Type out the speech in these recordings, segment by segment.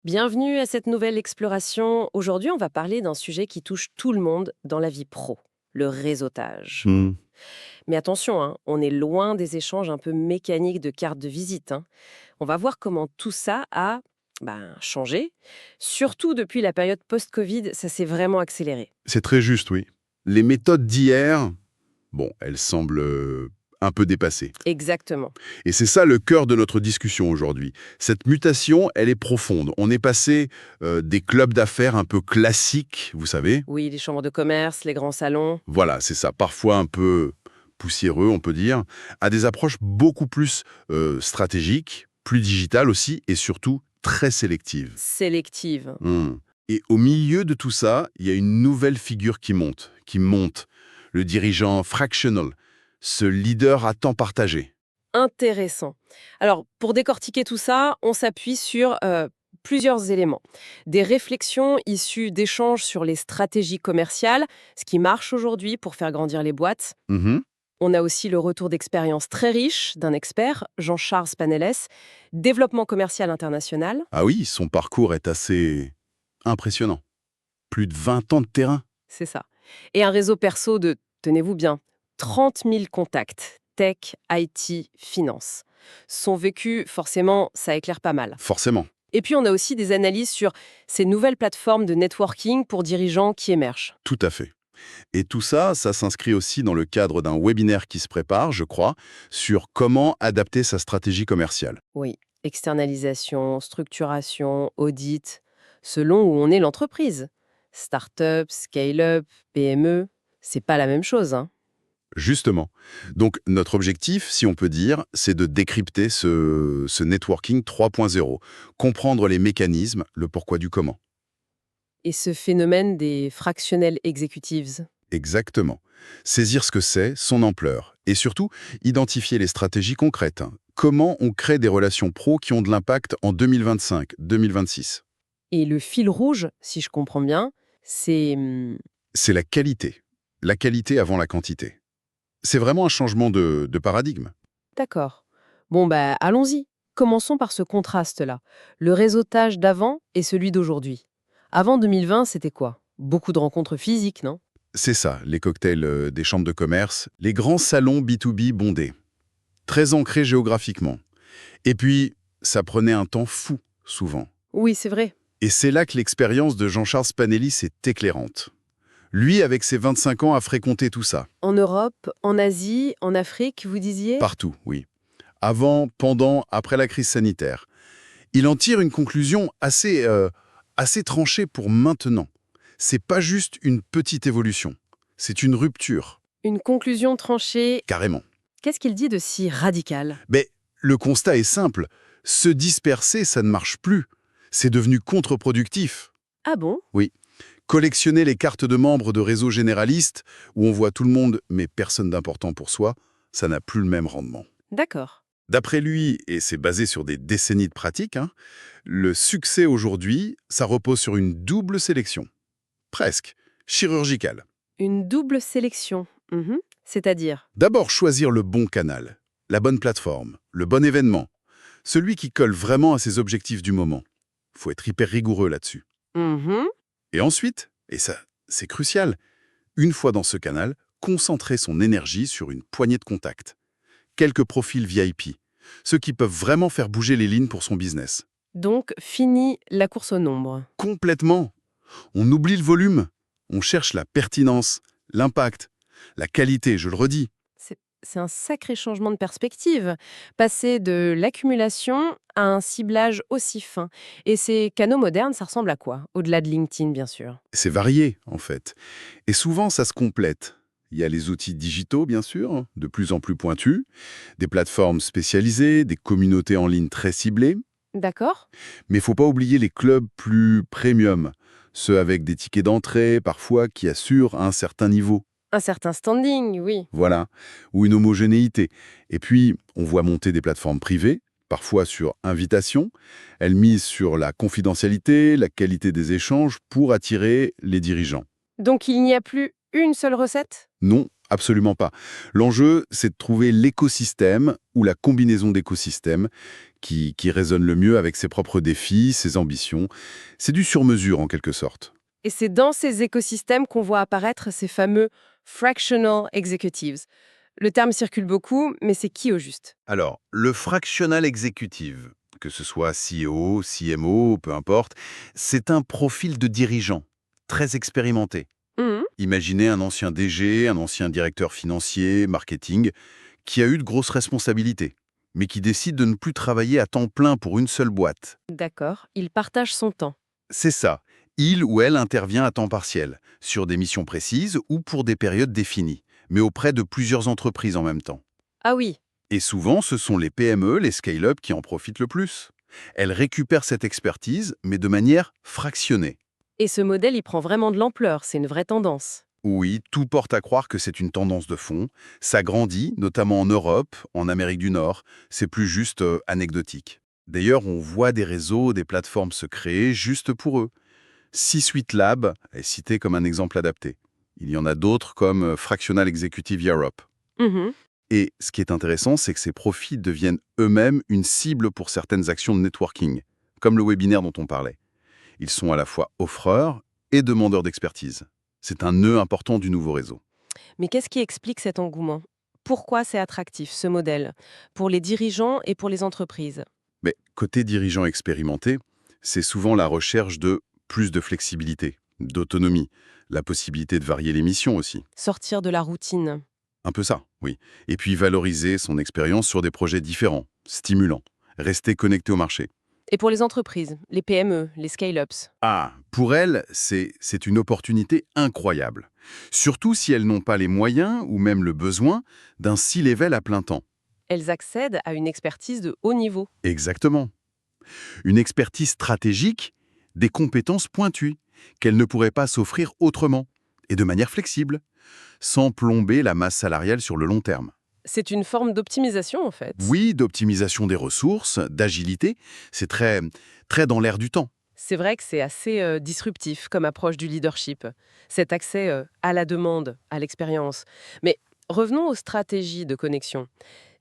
Bienvenue à cette nouvelle exploration. Aujourd'hui, on va parler d'un sujet qui touche tout le monde dans la vie pro, le réseautage. Mmh. Mais attention, hein, on est loin des échanges un peu mécaniques de cartes de visite, hein. On va voir comment tout ça a changé. Surtout depuis la période post-Covid, ça s'est vraiment accéléré. C'est très juste, oui. Les méthodes d'hier, bon, elles semblent un peu dépassées. Exactement. Et c'est ça le cœur de notre discussion aujourd'hui. Cette mutation, elle est profonde. On est passé des clubs d'affaires un peu classiques, vous savez. Oui, les chambres de commerce, les grands salons. Voilà, c'est ça, parfois un peu poussiéreux, on peut dire, à des approches beaucoup plus stratégiques, plus digitales aussi, et surtout très sélectives. Sélectives. Hmm. Et au milieu de tout ça, il y a une nouvelle figure qui monte, le dirigeant fractional, ce leader à temps partagé. Intéressant. Alors, pour décortiquer tout ça, on s'appuie sur plusieurs éléments. Des réflexions issues d'échanges sur les stratégies commerciales, ce qui marche aujourd'hui pour faire grandir les boîtes. Mhm. On a aussi le retour d'expérience très riche d'un expert, Jean-Charles Spanelles, développement commercial international. Ah oui, son parcours est assez impressionnant. Plus de 20 ans de terrain. C'est ça. Et un réseau perso de, tenez-vous bien, 30 000 contacts, tech, IT, finance. Son vécu, forcément, ça éclaire pas mal. Forcément. Et puis, on a aussi des analyses sur ces nouvelles plateformes de networking pour dirigeants qui émergent. Tout à fait. Et tout ça, ça s'inscrit aussi dans le cadre d'un webinaire qui se prépare, je crois, sur comment adapter sa stratégie commerciale. Oui, externalisation, structuration, audit, selon où on est l'entreprise. Start-up, scale-up, PME, c'est pas la même chose, hein. Justement. Donc, notre objectif, si on peut dire, c'est de décrypter ce networking 3.0, comprendre les mécanismes, le pourquoi du comment. Et ce phénomène des fractionnels executives. Exactement. Saisir ce que c'est, son ampleur, et surtout, identifier les stratégies concrètes. Comment on crée des relations pro qui ont de l'impact en 2025, 2026. Et le fil rouge, si je comprends bien, c'est... C'est la qualité. La qualité avant la quantité. C'est vraiment un changement de paradigme. D'accord. Bon, allons-y. Commençons par ce contraste-là. Le réseautage d'avant et celui d'aujourd'hui. Avant 2020, c'était quoi? Beaucoup de rencontres physiques, non? C'est ça, les cocktails des chambres de commerce, les grands salons B2B bondés, très ancrés géographiquement. Et puis, ça prenait un temps fou, souvent. Oui, c'est vrai. Et c'est là que l'expérience de Jean-Charles Spanelli est éclairante. Lui, avec ses 25 ans, a fréquenté tout ça. En Europe, en Asie, en Afrique, vous disiez? Partout, oui. Avant, pendant, après la crise sanitaire. Il en tire une conclusion assez tranchée pour maintenant. C'est pas juste une petite évolution. C'est une rupture, Une conclusion tranchée. carrément. Qu'est-ce qu'il dit de si radical? Mais le constat est simple. Se disperser, ça ne marche plus. C'est devenu contre-productif. Ah bon? Oui. Collectionner les cartes de membres de réseaux généralistes, où on voit tout le monde, mais personne d'important pour soi, ça n'a plus le même rendement. D'accord. D'après lui, et c'est basé sur des décennies de pratique, le succès aujourd'hui, ça repose sur une double sélection. Presque. Chirurgicale. Une double sélection. C'est-à-dire? D'abord, choisir le bon canal, la bonne plateforme, le bon événement, celui qui colle vraiment à ses objectifs du moment. Faut être hyper rigoureux là-dessus. Mhm. Et ensuite, et ça, c'est crucial, une fois dans ce canal, concentrer son énergie sur une poignée de contacts. Quelques profils VIP, ceux qui peuvent vraiment faire bouger les lignes pour son business. Donc, fini la course au nombre. Complètement. On oublie le volume, on cherche la pertinence, l'impact, la qualité, je le redis. C'est un sacré changement de perspective. Passer de l'accumulation à un ciblage aussi fin. Et ces canaux modernes, ça ressemble à quoi? Au-delà de LinkedIn, bien sûr. C'est varié, en fait. Et souvent, ça se complète. Il y a les outils digitaux, bien sûr, de plus en plus pointus, des plateformes spécialisées, des communautés en ligne très ciblées. D'accord? Mais il ne faut pas oublier les clubs plus premium, ceux avec des tickets d'entrée, parfois, qui assurent un certain niveau. Un certain standing, oui. Voilà, ou une homogénéité. Et puis, on voit monter des plateformes privées, parfois sur invitation. Elles misent sur la confidentialité, la qualité des échanges pour attirer les dirigeants. Donc, il n'y a plus une seule recette? Non, Absolument pas. L'enjeu, c'est de trouver l'écosystème ou la combinaison d'écosystèmes qui résonne le mieux avec ses propres défis, ses ambitions. C'est du sur-mesure en quelque sorte. Et c'est dans ces écosystèmes qu'on voit apparaître ces fameux fractional executives. Le terme circule beaucoup, mais c'est qui au juste? Alors, le fractional executive, que ce soit CEO, CMO, peu importe, c'est un profil de dirigeant très expérimenté. Mhm. Imaginez un ancien DG, un ancien directeur financier, marketing, qui a eu de grosses responsabilités, mais qui décide de ne plus travailler à temps plein pour une seule boîte. D'accord, il partage son temps. C'est ça. Il ou elle intervient à temps partiel, sur des missions précises ou pour des périodes définies, mais auprès de plusieurs entreprises en même temps. Ah oui, Et souvent, ce sont les PME, les scale-up qui en profitent le plus. Elles récupèrent cette expertise, mais de manière fractionnée. et ce modèle, il prend vraiment de l'ampleur, c'est une vraie tendance. Oui, tout porte à croire que c'est une tendance de fond. Ça grandit, notamment en Europe, en Amérique du Nord. C'est plus juste anecdotique. D'ailleurs, on voit des réseaux, des plateformes se créer juste pour eux. C-Suite Lab est cité comme un exemple adapté. Il y en a d'autres comme Fractional Executive Europe. Mhm. Et ce qui est intéressant, c'est que ces profils deviennent eux-mêmes une cible pour certaines actions de networking, comme le webinaire dont on parlait. Ils sont à la fois offreurs et demandeurs d'expertise. C'est un nœud important du nouveau réseau. Mais qu'est-ce qui explique cet engouement? Pourquoi c'est attractif, ce modèle, pour les dirigeants et pour les entreprises? Mais côté dirigeant expérimenté, c'est souvent la recherche de plus de flexibilité, d'autonomie, la possibilité de varier les missions aussi. Sortir de la routine. Un peu ça, oui. Et puis valoriser son expérience sur des projets différents, stimulants, rester connecté au marché. Et pour les entreprises, les PME, les scale-ups, Ah, pour elles, c'est une opportunité incroyable. Surtout si elles n'ont pas les moyens ou même le besoin d'un C-level à plein temps. elles accèdent à une expertise de haut niveau. Exactement. Une expertise stratégique, des compétences pointues qu'elles ne pourraient pas s'offrir autrement et de manière flexible, sans plomber la masse salariale sur le long terme. C'est une forme d'optimisation, en fait. Oui, d'optimisation des ressources, d'agilité, c'est très dans l'air du temps. C'est vrai que c'est assez disruptif comme approche du leadership. Cet accès à la demande, à l'expérience. Mais revenons aux stratégies de connexion.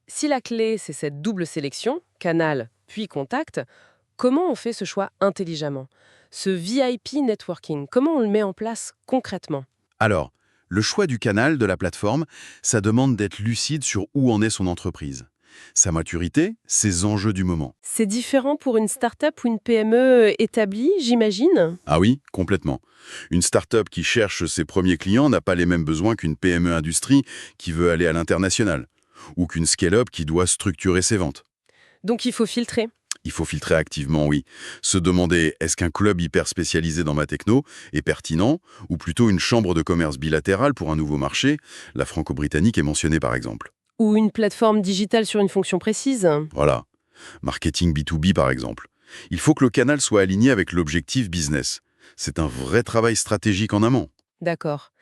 Si la clé, c'est cette double sélection, canal puis contact, comment on fait ce choix intelligemment? Ce VIP networking, comment on le met en place concrètement? Alors, le choix du canal, de la plateforme, ça demande d'être lucide sur où en est son entreprise. Sa maturité, ses enjeux du moment. C'est différent pour une start-up ou une PME établie, j'imagine? Ah oui, complètement. Une start-up qui cherche ses premiers clients n'a pas les mêmes besoins qu'une PME industrie qui veut aller à l'international, ou qu'une scale-up qui doit structurer ses ventes. Donc il faut filtrer. Il faut filtrer activement, oui. Se demander, est-ce qu'un club hyper spécialisé dans ma techno est pertinent, ou plutôt une chambre de commerce bilatérale pour un nouveau marché? La franco-britannique est mentionnée par exemple. Ou une plateforme digitale sur une fonction précise. Voilà. Marketing B2B par exemple. Il faut que le canal soit aligné avec l'objectif business. C'est un vrai travail stratégique en amont. D'accord.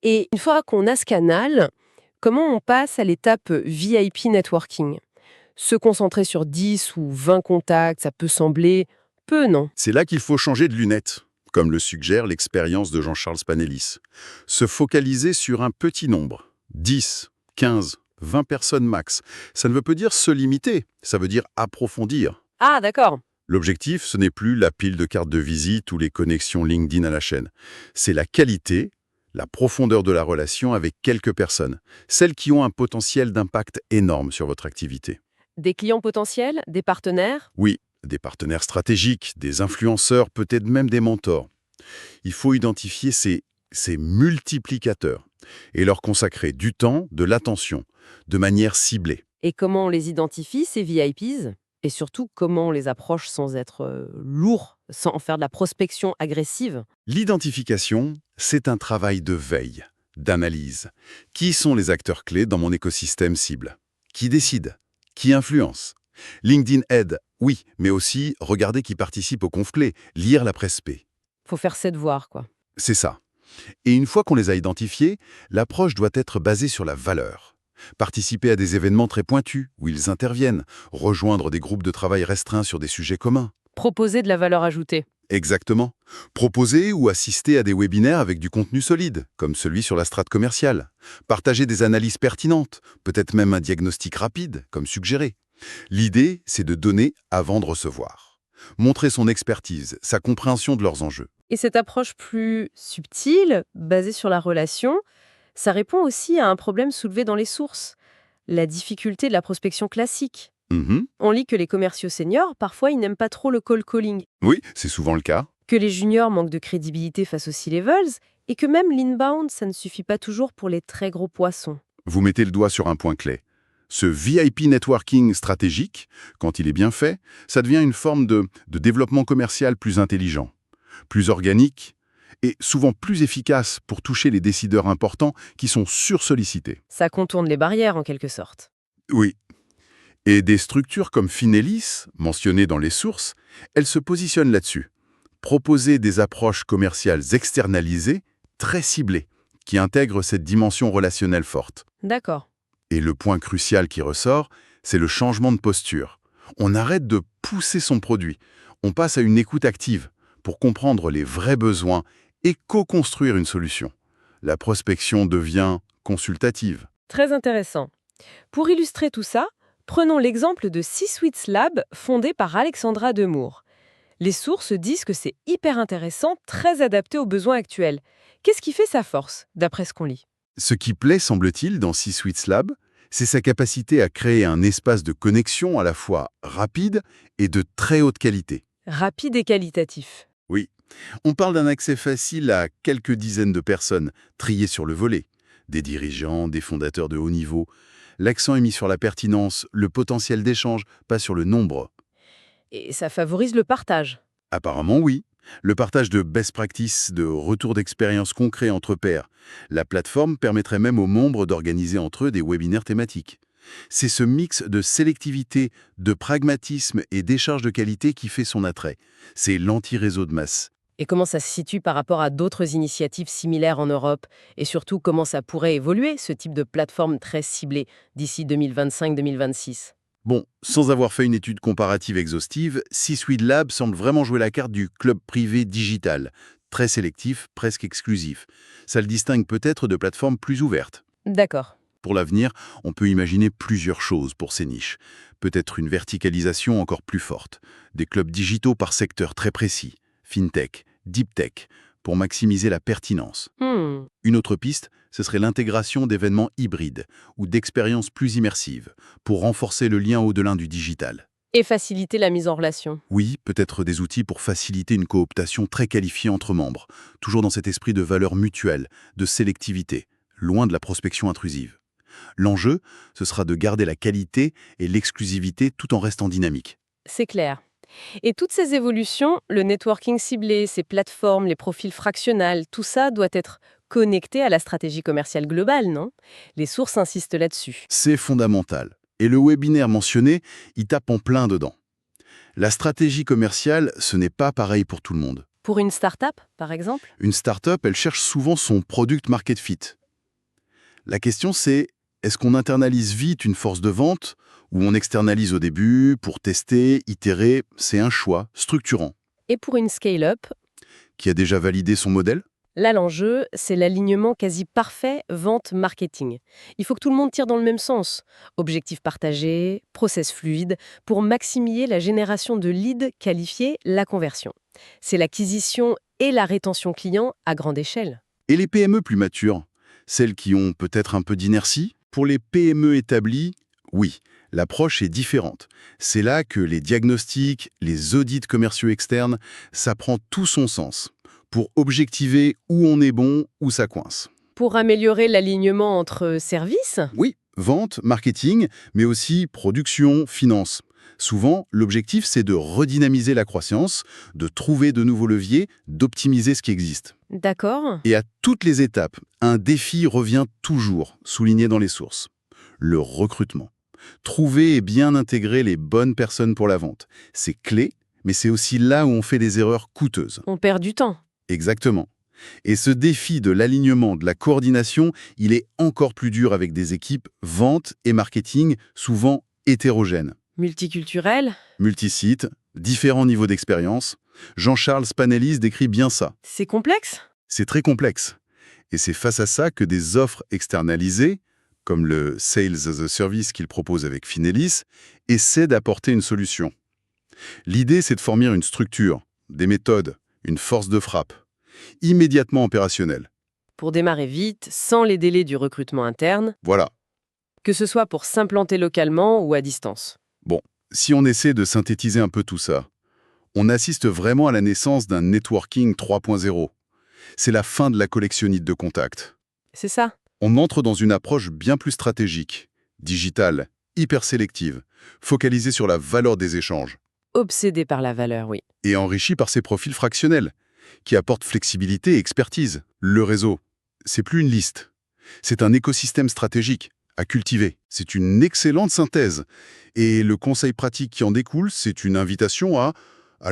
Et une fois qu'on a ce canal, comment on passe à l'étape VIP networking? Se concentrer sur 10 ou 20 contacts, ça peut sembler peu, non? C'est là qu'il faut changer de lunettes, comme le suggère l'expérience de Jean-Charles Panelis. Se focaliser sur un petit nombre, 10, 15, 20 personnes max. Ça ne veut pas dire se limiter, ça veut dire approfondir. Ah, d'accord. L'objectif, ce n'est plus la pile de cartes de visite ou les connexions LinkedIn à la chaîne. C'est la qualité, la profondeur de la relation avec quelques personnes, celles qui ont un potentiel d'impact énorme sur votre activité. Des clients potentiels, des partenaires? Oui, des partenaires stratégiques, des influenceurs, peut-être même des mentors. Il faut identifier ces multiplicateurs et leur consacrer du temps, de l'attention, de manière ciblée. Et comment on les identifie, ces VIPs? Et surtout, comment on les approche sans être lourd, sans faire de la prospection agressive? L'identification, c'est un travail de veille, d'analyse. Qui sont les acteurs clés dans mon écosystème cible? Qui décide? Qui influence? LinkedIn aide, oui, mais aussi regarder qui participe au conf clé, lire la presse P. Faut faire ses devoirs, quoi. C'est ça. Et une fois qu'on les a identifiés, l'approche doit être basée sur la valeur. Participer à des événements très pointus, où ils interviennent, rejoindre des groupes de travail restreints sur des sujets communs. Proposer de la valeur ajoutée. Exactement. Proposer ou assister à des webinaires avec du contenu solide, comme celui sur la strate commerciale. Partager des analyses pertinentes, peut-être même un diagnostic rapide, comme suggéré. L'idée, c'est de donner avant de recevoir. Montrer son expertise, sa compréhension de leurs enjeux. Et cette approche plus subtile, basée sur la relation, ça répond aussi à un problème soulevé dans les sources, la difficulté de la prospection classique. Mhm. On lit que les commerciaux seniors, parfois, ils n'aiment pas trop le cold calling, Oui, c'est souvent le cas. que les juniors manquent de crédibilité face aux C-levels, et que même l'inbound, ça ne suffit pas toujours pour les très gros poissons. Vous mettez le doigt sur un point clé. Ce VIP networking stratégique, quand il est bien fait, ça devient une forme de développement commercial plus intelligent, plus organique et souvent plus efficace pour toucher les décideurs importants qui sont sursollicités. Ça contourne les barrières, en quelque sorte. Oui. Et des structures comme Finelis, mentionnées dans les sources, elles se positionnent là-dessus. Proposer des approches commerciales externalisées, très ciblées, qui intègrent cette dimension relationnelle forte. D'accord. Et le point crucial qui ressort, c'est le changement de posture. On arrête de pousser son produit. On passe à une écoute active pour comprendre les vrais besoins et co-construire une solution. La prospection devient consultative. Très intéressant. Pour illustrer tout ça, prenons l'exemple de C-Suites Lab, fondé par Alexandra Demour. Les sources disent que c'est hyper intéressant, très adapté aux besoins actuels. Qu'est-ce qui fait sa force, d'après ce qu'on lit? Ce qui plaît, semble-t-il, dans C-Suites Lab, c'est sa capacité à créer un espace de connexion à la fois rapide et de très haute qualité. Rapide et qualitatif. Oui, on parle d'un accès facile à quelques dizaines de personnes, triées sur le volet. Des dirigeants, des fondateurs de haut niveau. L'accent est mis sur la pertinence, le potentiel d'échange, pas sur le nombre. Et ça favorise le partage. Apparemment, oui. Le partage de best practices, de retours d'expérience concrets entre pairs. La plateforme permettrait même aux membres d'organiser entre eux des webinaires thématiques. C'est ce mix de sélectivité, de pragmatisme et d'échange de qualité qui fait son attrait. C'est l'anti-réseau de masse. Et comment ça se situe par rapport à d'autres initiatives similaires en Europe? Et surtout, comment ça pourrait évoluer, ce type de plateforme très ciblée, d'ici 2025-2026? Bon, sans avoir fait une étude comparative exhaustive, C-Suite Lab semble vraiment jouer la carte du club privé digital, très sélectif, presque exclusif. Ça le distingue peut-être de plateformes plus ouvertes. D'accord. Pour l'avenir, on peut imaginer plusieurs choses pour ces niches. Peut-être une verticalisation encore plus forte, des clubs digitaux par secteur très précis, fintech, deep tech, pour maximiser la pertinence. Hmm. Une autre piste, ce serait l'intégration d'événements hybrides ou d'expériences plus immersives pour renforcer le lien au-delà du digital. Et faciliter la mise en relation. Oui, peut-être des outils pour faciliter une cooptation très qualifiée entre membres, toujours dans cet esprit de valeur mutuelle, de sélectivité, loin de la prospection intrusive. L'enjeu, ce sera de garder la qualité et l'exclusivité tout en restant dynamique. C'est clair. Et toutes ces évolutions, le networking ciblé, ces plateformes, les profils fractionnels, tout ça doit être connecté à la stratégie commerciale globale, non? Les sources insistent là-dessus. C'est fondamental. Et le webinaire mentionné, il tape en plein dedans. La stratégie commerciale, ce n'est pas pareil pour tout le monde. Pour une start-up, par exemple? Une start-up, elle cherche souvent son product market fit. La question c'est, est-ce qu'on internalise vite une force de vente ou on externalise au début pour tester, itérer? C'est un choix structurant. Et pour une scale-up, Qui a déjà validé son modèle? là l'enjeu, c'est l'alignement quasi parfait vente-marketing. Il faut que tout le monde tire dans le même sens. Objectifs partagés, process fluide, pour maximiser la génération de leads qualifiés, la conversion. C'est l'acquisition et la rétention client à grande échelle. Et les PME plus matures, celles qui ont peut-être un peu d'inertie? Pour les PME établies, oui, l'approche est différente. C'est là que les diagnostics, les audits commerciaux externes, ça prend tout son sens pour objectiver où on est bon, où ça coince. Pour améliorer l'alignement entre services, Oui, vente, marketing, mais aussi production, finance. Souvent, l'objectif, c'est de redynamiser la croissance, de trouver de nouveaux leviers, d'optimiser ce qui existe. d'accord. Et à toutes les étapes, un défi revient toujours, souligné dans les sources. Le recrutement. Trouver et bien intégrer les bonnes personnes pour la vente. C'est clé, mais c'est aussi là où on fait des erreurs coûteuses. On perd du temps. Exactement. Et ce défi de l'alignement, de la coordination, il est encore plus dur avec des équipes vente et marketing souvent hétérogènes. Multiculturel, Multisites, différents niveaux d'expérience. Jean-Charles Spanellis décrit bien ça. C'est complexe? C'est très complexe. Et c'est face à ça que des offres externalisées, comme le Sales as a Service qu'il propose avec Finelis, essaient d'apporter une solution. L'idée, c'est de former une structure, des méthodes, une force de frappe, immédiatement opérationnelle. Pour démarrer vite, sans les délais du recrutement interne, Voilà. que ce soit pour s'implanter localement ou à distance. Bon, si on essaie de synthétiser un peu tout ça, on assiste vraiment à la naissance d'un networking 3.0. C'est la fin de la collectionnite de contacts. C'est ça? On entre dans une approche bien plus stratégique, digitale, hyper sélective, focalisée sur la valeur des échanges, Obsédé par la valeur, oui. et enrichie par ses profils fractionnels, qui apportent flexibilité et expertise. Le réseau, c'est plus une liste. C'est un écosystème stratégique à cultiver. C'est une excellente synthèse. Et le conseil pratique qui en découle, c'est une invitation à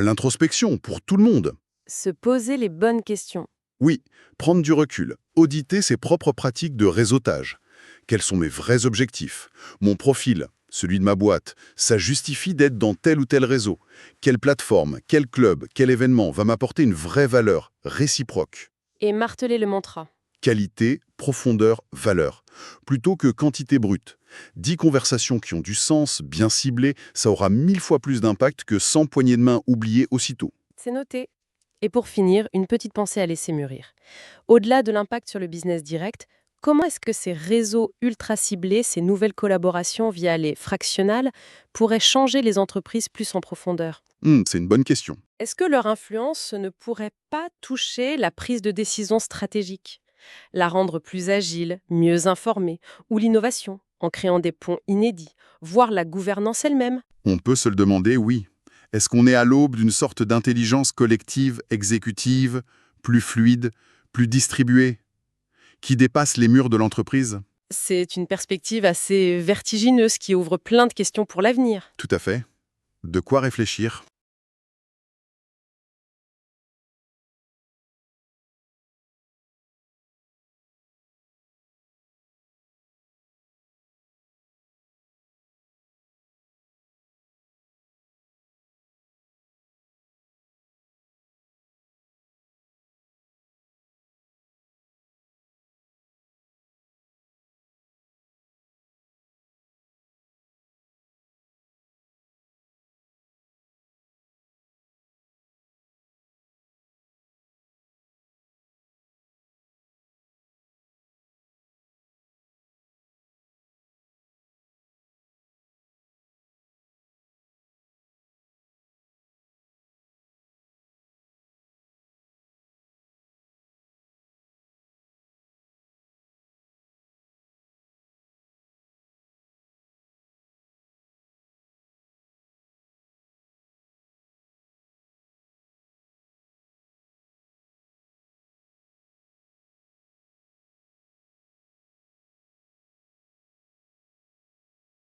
l'introspection pour tout le monde. Se poser les bonnes questions. Oui, prendre du recul, auditer ses propres pratiques de réseautage. Quels sont mes vrais objectifs? Mon profil, celui de ma boîte, ça justifie d'être dans tel ou tel réseau. Quelle plateforme, quel club, quel événement va m'apporter une vraie valeur réciproque? Et marteler le mantra. Qualité, profondeur, valeur, plutôt que quantité brute. 10 conversations qui ont du sens, bien ciblées, ça aura 1000 fois plus d'impact que 100 poignées de main oubliées aussitôt. C'est noté. Et pour finir, une petite pensée à laisser mûrir. Au-delà de l'impact sur le business direct, comment est-ce que ces réseaux ultra ciblés, ces nouvelles collaborations via les fractionales, pourraient changer les entreprises plus en profondeur? C'est une bonne question. Est-ce que leur influence ne pourrait pas toucher la prise de décision stratégique, la rendre plus agile, mieux informée, ou l'innovation, en créant des ponts inédits, voire la gouvernance elle-même? On peut se le demander, oui. Est-ce qu'on est à l'aube d'une sorte d'intelligence collective, exécutive, plus fluide, plus distribuée, qui dépasse les murs de l'entreprise? C'est une perspective assez vertigineuse qui ouvre plein de questions pour l'avenir. Tout à fait. De quoi réfléchir.